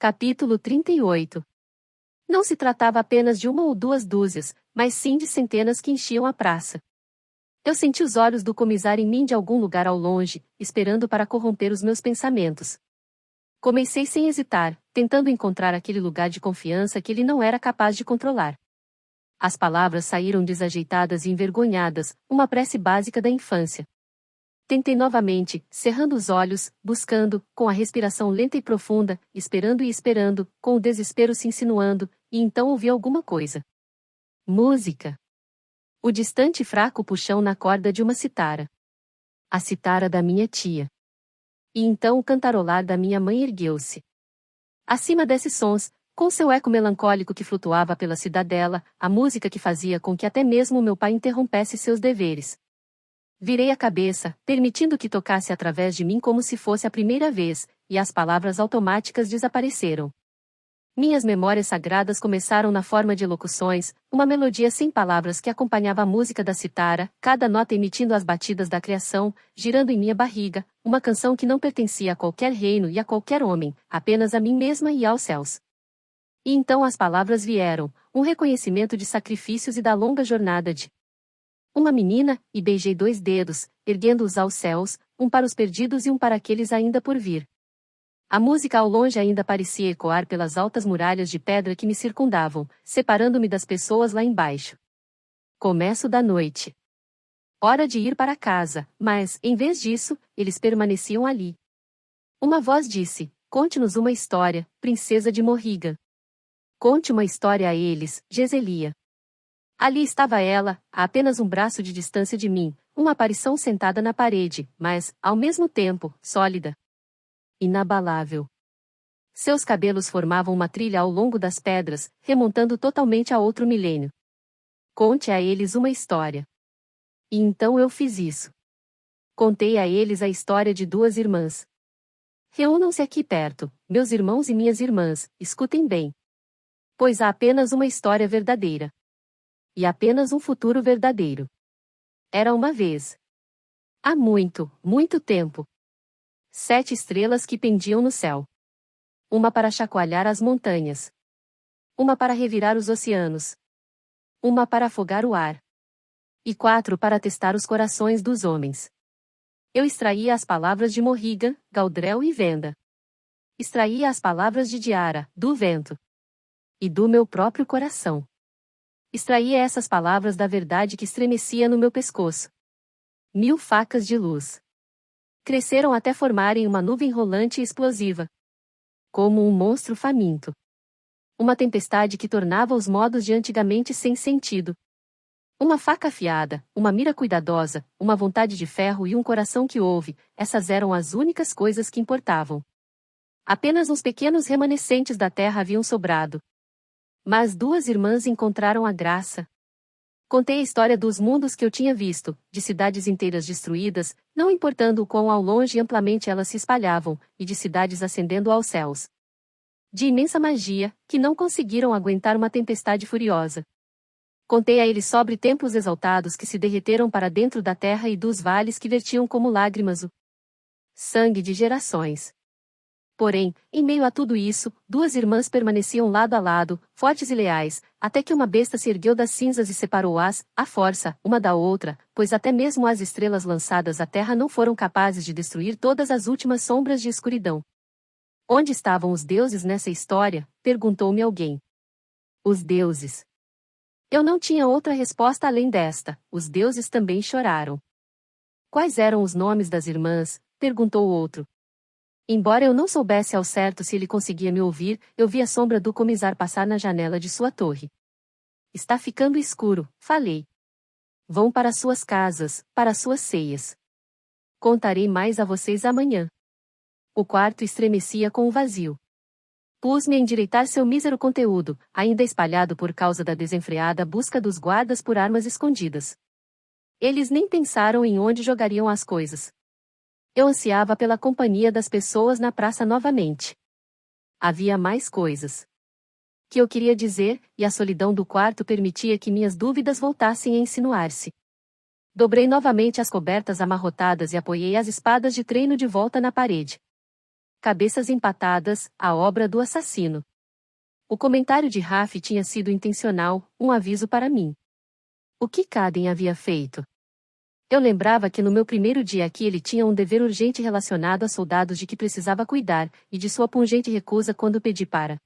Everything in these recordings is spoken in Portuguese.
Capítulo 38. Não se tratava apenas de uma ou duas dúzias, mas sim de centenas que enchiam a praça. Eu senti os olhos do comissário em mim de algum lugar ao longe, esperando para corromper os meus pensamentos. Comecei sem hesitar, tentando encontrar aquele lugar de confiança que ele não era capaz de controlar. As palavras saíram desajeitadas e envergonhadas, uma prece básica da infância. Tentei novamente, cerrando os olhos, buscando, com a respiração lenta e profunda, esperando e esperando, com o desespero se insinuando, e então ouvi alguma coisa. Música. O distante e fraco puxão na corda de uma citara. A citara da minha tia. E então o cantarolar da minha mãe ergueu-se. Acima desses sons, com seu eco melancólico que flutuava pela cidadela, a música que fazia com que até mesmo meu pai interrompesse seus deveres. Virei a cabeça, permitindo que tocasse através de mim como se fosse a primeira vez, e as palavras automáticas desapareceram. Minhas memórias sagradas começaram na forma de locuções, uma melodia sem palavras que acompanhava a música da citara, cada nota emitindo as batidas da criação, girando em minha barriga, uma canção que não pertencia a qualquer reino e a qualquer homem, apenas a mim mesma e aos céus. E então as palavras vieram, um reconhecimento de sacrifícios e da longa jornada de uma menina, e beijei 2 dedos, erguendo-os aos céus, um para os perdidos e um para aqueles ainda por vir. A música ao longe ainda parecia ecoar pelas altas muralhas de pedra que me circundavam, separando-me das pessoas lá embaixo. Começo da noite. Hora de ir para casa, mas, em vez disso, eles permaneciam ali. Uma voz disse: "Conte-nos uma história, princesa de Morrigan. Conte uma história a eles, Geselia." Ali estava ela, a apenas um braço de distância de mim, uma aparição sentada na parede, mas, ao mesmo tempo, sólida. Inabalável. Seus cabelos formavam uma trilha ao longo das pedras, remontando totalmente a outro milênio. Conte a eles uma história. E então eu fiz isso. Contei a eles a história de 2 irmãs. Reúnam-se aqui perto, meus irmãos e minhas irmãs, escutem bem. Pois há apenas uma história verdadeira. E apenas um futuro verdadeiro. Era uma vez. Há muito, muito tempo. 7 estrelas que pendiam no céu. Uma para chacoalhar as montanhas. Uma para revirar os oceanos. Uma para afogar o ar. E 4 para testar os corações dos homens. Eu extraía as palavras de Morrigan, Galdrel e Venda. Extraía as palavras de Diara, do vento. E do meu próprio coração. Extraía essas palavras da verdade que estremecia no meu pescoço. 1000 facas de luz. Cresceram até formarem uma nuvem rolante e explosiva. Como um monstro faminto. Uma tempestade que tornava os modos de antigamente sem sentido. Uma faca afiada, uma mira cuidadosa, uma vontade de ferro e um coração que ouve, essas eram as únicas coisas que importavam. Apenas uns pequenos remanescentes da terra haviam sobrado. Mas 2 irmãs encontraram a graça. Contei a história dos mundos que eu tinha visto, de cidades inteiras destruídas, não importando o quão ao longe e amplamente elas se espalhavam, e de cidades ascendendo aos céus. De imensa magia, que não conseguiram aguentar uma tempestade furiosa. Contei a eles sobre templos exaltados que se derreteram para dentro da terra e dos vales que vertiam como lágrimas o sangue de gerações. Porém, em meio a tudo isso, 2 irmãs permaneciam lado a lado, fortes e leais, até que uma besta se ergueu das cinzas e separou-as, à força, uma da outra, pois até mesmo as estrelas lançadas à terra não foram capazes de destruir todas as últimas sombras de escuridão. Onde estavam os deuses nessa história? Perguntou-me alguém. Os deuses. Eu não tinha outra resposta além desta: os deuses também choraram. Quais eram os nomes das irmãs? Perguntou o outro. Embora eu não soubesse ao certo se ele conseguia me ouvir, eu vi a sombra do comissário passar na janela de sua torre. Está ficando escuro, falei. Vão para suas casas, para suas ceias. Contarei mais a vocês amanhã. O quarto estremecia com o vazio. Pus-me a endireitar seu mísero conteúdo, ainda espalhado por causa da desenfreada busca dos guardas por armas escondidas. Eles nem pensaram em onde jogariam as coisas. Eu ansiava pela companhia das pessoas na praça novamente. Havia mais coisas que eu queria dizer, e a solidão do quarto permitia que minhas dúvidas voltassem a insinuar-se. Dobrei novamente as cobertas amarrotadas e apoiei as espadas de treino de volta na parede. Cabeças empatadas, a obra do assassino. O comentário de Raf tinha sido intencional, um aviso para mim. O que Caden havia feito? Eu lembrava que no meu primeiro dia aqui ele tinha um dever urgente relacionado a soldados de que precisava cuidar, e de sua pungente recusa quando pedi para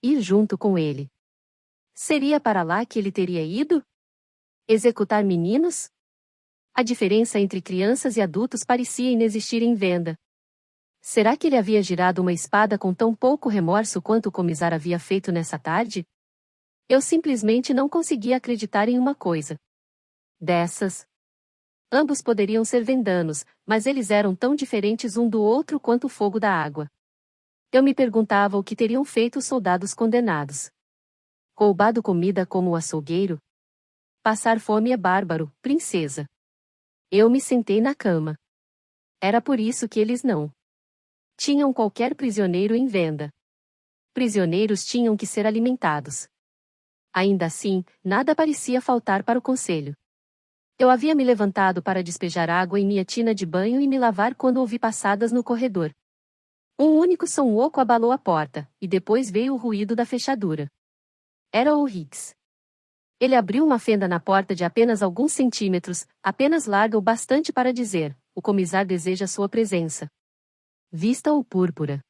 ir junto com ele. Seria para lá que ele teria ido? Executar meninos? A diferença entre crianças e adultos parecia inexistir em venda. Será que ele havia girado uma espada com tão pouco remorso quanto o comissário havia feito nessa tarde? Eu simplesmente não conseguia acreditar em uma coisa dessas. Ambos poderiam ser vendanos, mas eles eram tão diferentes um do outro quanto o fogo da água. Eu me perguntava o que teriam feito os soldados condenados. Roubado comida como o açougueiro? Passar fome é bárbaro, princesa. Eu me sentei na cama. Era por isso que eles não tinham qualquer prisioneiro em venda. Prisioneiros tinham que ser alimentados. Ainda assim, nada parecia faltar para o conselho. Eu havia me levantado para despejar água em minha tina de banho e me lavar quando ouvi passadas no corredor. Um único som oco abalou a porta, e depois veio o ruído da fechadura. Era o Hicks. Ele abriu uma fenda na porta de apenas alguns centímetros, apenas larga o bastante para dizer: o comissário deseja sua presença. Vista o púrpura.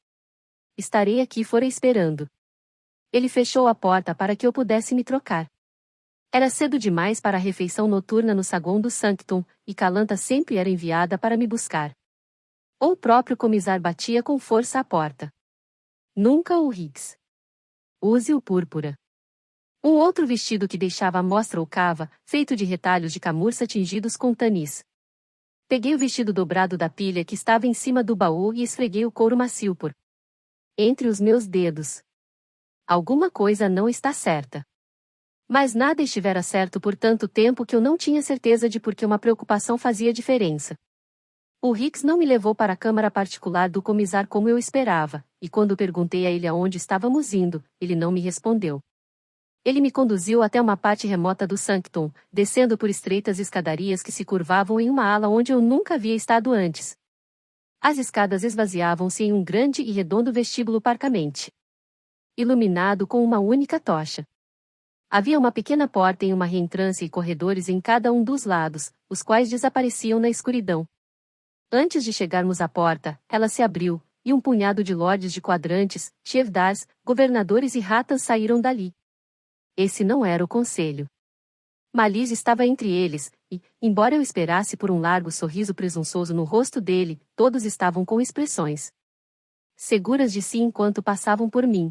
Estarei aqui fora esperando. Ele fechou a porta para que eu pudesse me trocar. Era cedo demais para a refeição noturna no saguão do Sanctum, e Calanta sempre era enviada para me buscar. Ou o próprio comissário batia com força à porta. Nunca o Hicks. Use o púrpura. Um outro vestido que deixava à mostra o cava, feito de retalhos de camurça tingidos com tanis. Peguei o vestido dobrado da pilha que estava em cima do baú e esfreguei o couro macio por entre os meus dedos. Alguma coisa não está certa. Mas nada estivera certo por tanto tempo que eu não tinha certeza de por que uma preocupação fazia diferença. O Hicks não me levou para a câmara particular do comissário como eu esperava, e quando perguntei a ele aonde estávamos indo, ele não me respondeu. Ele me conduziu até uma parte remota do Sanctum, descendo por estreitas escadarias que se curvavam em uma ala onde eu nunca havia estado antes. As escadas esvaziavam-se em um grande e redondo vestíbulo parcamente iluminado com uma única tocha. Havia uma pequena porta em uma reentrância e corredores em cada um dos lados, os quais desapareciam na escuridão. Antes de chegarmos à porta, ela se abriu, e um punhado de lordes de quadrantes, chevdars, governadores e ratas saíram dali. Esse não era o conselho. Malise estava entre eles, e, embora eu esperasse por um largo sorriso presunçoso no rosto dele, todos estavam com expressões seguras de si enquanto passavam por mim.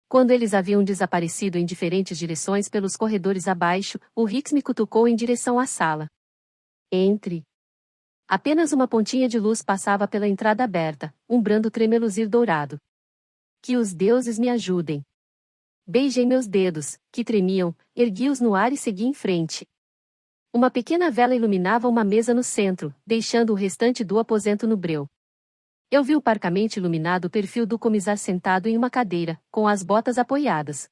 Quando eles haviam desaparecido em diferentes direções pelos corredores abaixo, o Hicks me cutucou em direção à sala. Entre. Apenas uma pontinha de luz passava pela entrada aberta, um brando tremeluzir dourado. Que os deuses me ajudem. Beijei meus dedos, que tremiam, ergui-os no ar e segui em frente. Uma pequena vela iluminava uma mesa no centro, deixando o restante do aposento no breu. Eu vi o parcamente iluminado perfil do comissário sentado em uma cadeira, com as botas apoiadas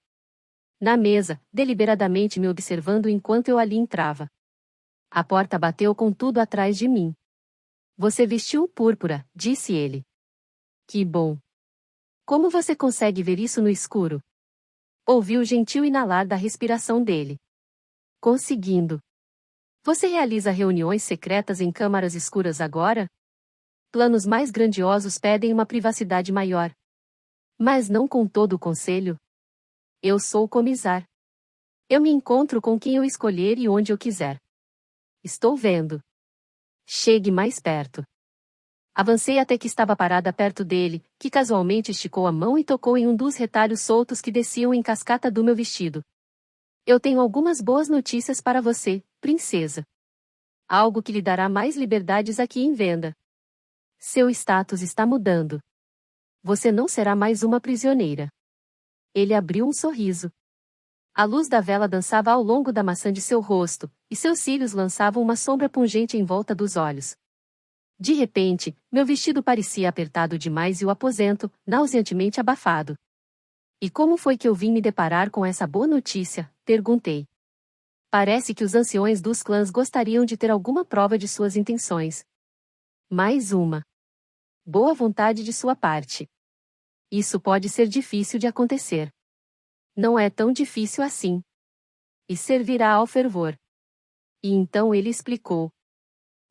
na mesa, deliberadamente me observando enquanto eu ali entrava. A porta bateu com tudo atrás de mim. Você vestiu o púrpura, disse ele. Que bom. Como você consegue ver isso no escuro? Ouvi o gentil inalar da respiração dele. Conseguindo. Você realiza reuniões secretas em câmaras escuras agora? Planos mais grandiosos pedem uma privacidade maior. Mas não com todo o conselho. Eu sou o comissário. Eu me encontro com quem eu escolher e onde eu quiser. Estou vendo. Chegue mais perto. Avancei até que estava parada perto dele, que casualmente esticou a mão e tocou em um dos retalhos soltos que desciam em cascata do meu vestido. Eu tenho algumas boas notícias para você, princesa. Algo que lhe dará mais liberdades aqui em venda. Seu status está mudando. Você não será mais uma prisioneira. Ele abriu um sorriso. A luz da vela dançava ao longo da maçã de seu rosto, e seus cílios lançavam uma sombra pungente em volta dos olhos. De repente, meu vestido parecia apertado demais e o aposento, nauseantemente abafado. E como foi que eu vim me deparar com essa boa notícia? Perguntei. Parece que os anciões dos clãs gostariam de ter alguma prova de suas intenções. Mais uma. boa vontade de sua parte. Isso pode ser difícil de acontecer. Não é tão difícil assim. E servirá ao fervor. E então ele explicou.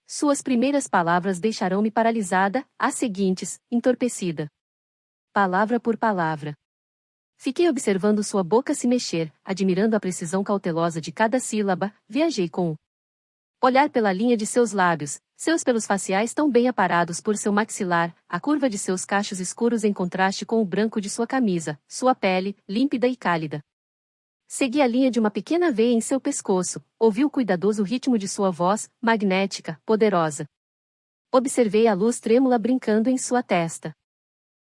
Suas primeiras palavras deixarão-me paralisada, as seguintes, entorpecida. Palavra por palavra. Fiquei observando sua boca se mexer, admirando a precisão cautelosa de cada sílaba, viajei com o olhar pela linha de seus lábios, seus pelos faciais tão bem aparados por seu maxilar, a curva de seus cachos escuros em contraste com o branco de sua camisa, sua pele, límpida e cálida. Segui a linha de uma pequena veia em seu pescoço, ouvi o cuidadoso ritmo de sua voz, magnética, poderosa. Observei a luz trêmula brincando em sua testa.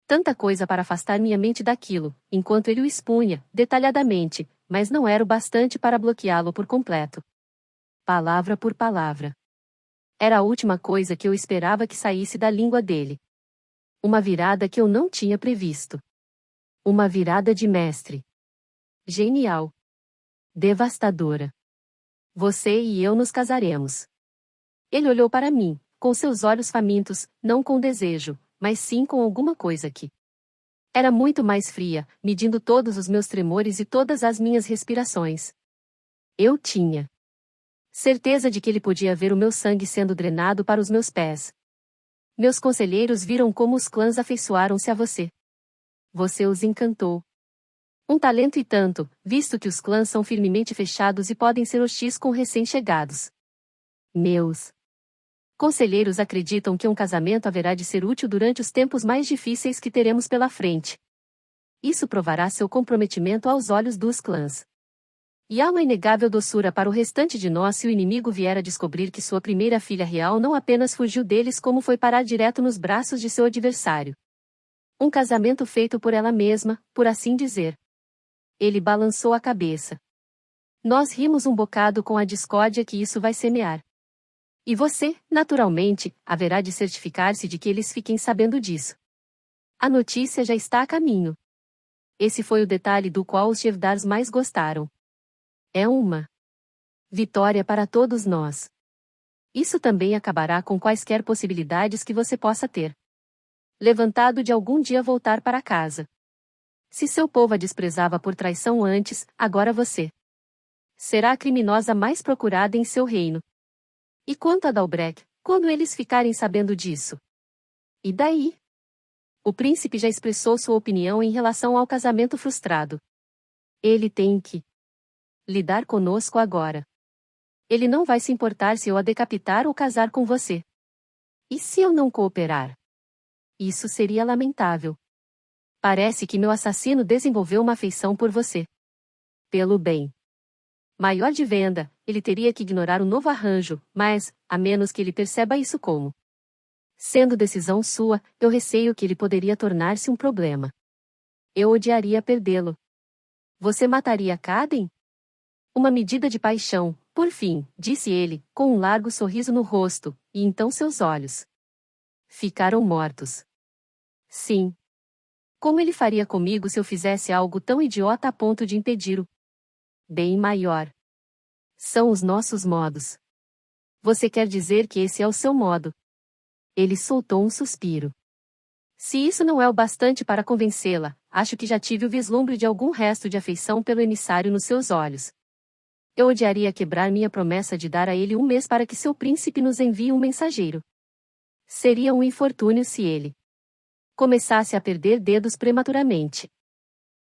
Tanta coisa para afastar minha mente daquilo, enquanto ele o expunha, detalhadamente, mas não era o bastante para bloqueá-lo por completo. Palavra por palavra. Era a última coisa que eu esperava que saísse da língua dele. Uma virada que eu não tinha previsto. Uma virada de mestre. Genial. Devastadora. Você e eu nos casaremos. Ele olhou para mim, com seus olhos famintos, não com desejo, mas sim com alguma coisa que era muito mais fria, medindo todos os meus tremores e todas as minhas respirações. Eu tinha certeza de que ele podia ver o meu sangue sendo drenado para os meus pés. Meus conselheiros viram como os clãs afeiçoaram-se a você. Você os encantou. Um talento e tanto, visto que os clãs são firmemente fechados e podem ser hostis com recém-chegados. Meus conselheiros acreditam que um casamento haverá de ser útil durante os tempos mais difíceis que teremos pela frente. Isso provará seu comprometimento aos olhos dos clãs. E há uma inegável doçura para o restante de nós se o inimigo vier a descobrir que sua primeira filha real não apenas fugiu deles como foi parar direto nos braços de seu adversário. Um casamento feito por ela mesma, por assim dizer. Ele balançou a cabeça. Nós rimos um bocado com a discórdia que isso vai semear. E você, naturalmente, haverá de certificar-se de que eles fiquem sabendo disso. A notícia já está a caminho. Esse foi o detalhe do qual os Shevdars mais gostaram. É uma vitória para todos nós. Isso também acabará com quaisquer possibilidades que você possa ter levantado de algum dia voltar para casa. Se seu povo a desprezava por traição antes, agora você será a criminosa mais procurada em seu reino. E quanto a Dalbrek, quando eles ficarem sabendo disso? E daí? O príncipe já expressou sua opinião em relação ao casamento frustrado. Ele tem que lidar conosco agora. Ele não vai se importar se eu a decapitar ou casar com você. E se eu não cooperar? Isso seria lamentável. Parece que meu assassino desenvolveu uma afeição por você. Pelo bem maior de venda, ele teria que ignorar o novo arranjo, mas, a menos que ele perceba isso como sendo decisão sua, eu receio que ele poderia tornar-se um problema. Eu odiaria perdê-lo. Você mataria Kaden? Uma medida de paixão, por fim, disse ele, com um largo sorriso no rosto, e então seus olhos ficaram mortos. Sim. Como ele faria comigo se eu fizesse algo tão idiota a ponto de impedir o bem maior? São os nossos modos. Você quer dizer que esse é o seu modo? Ele soltou um suspiro. Se isso não é o bastante para convencê-la, acho que já tive o vislumbre de algum resto de afeição pelo emissário nos seus olhos. Eu odiaria quebrar minha promessa de dar a ele um mês para que seu príncipe nos envie um mensageiro. Seria um infortúnio se ele começasse a perder dedos prematuramente.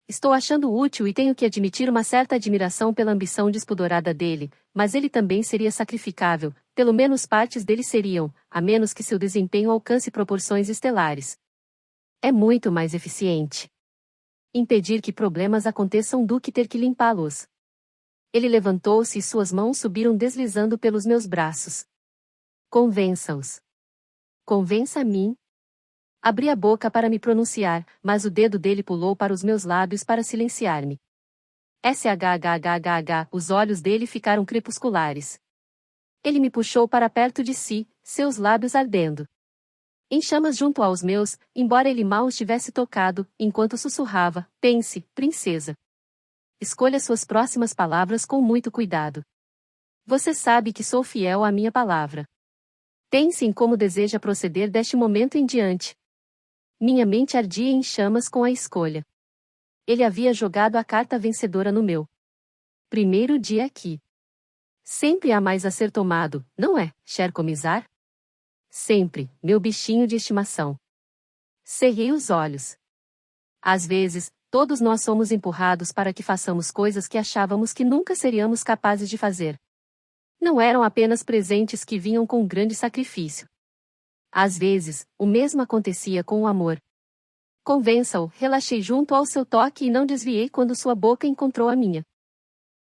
Estou achando útil e tenho que admitir uma certa admiração pela ambição despudorada dele, mas ele também seria sacrificável, pelo menos partes dele seriam, a menos que seu desempenho alcance proporções estelares. É muito mais eficiente impedir que problemas aconteçam do que ter que limpá-los. Ele levantou-se e suas mãos subiram deslizando pelos meus braços. Convença-os. Convença a mim. Abri a boca para me pronunciar, mas o dedo dele pulou para os meus lábios para silenciar-me. SHHHH, os olhos dele ficaram crepusculares. Ele me puxou para perto de si, seus lábios ardendo em chamas junto aos meus, embora ele mal os tivesse tocado, enquanto sussurrava, pense, princesa. Escolha suas próximas palavras com muito cuidado. Você sabe que sou fiel à minha palavra. Pense em como deseja proceder deste momento em diante. Minha mente ardia em chamas com a escolha. Ele havia jogado a carta vencedora no meu primeiro dia aqui. Sempre há mais a ser tomado, não é, cher comisar? Sempre, meu bichinho de estimação. Cerrei os olhos. Às vezes, todos nós somos empurrados para que façamos coisas que achávamos que nunca seríamos capazes de fazer. Não eram apenas presentes que vinham com grande sacrifício. Às vezes, o mesmo acontecia com o amor. Convença-o, relaxei junto ao seu toque e não desviei quando sua boca encontrou a minha.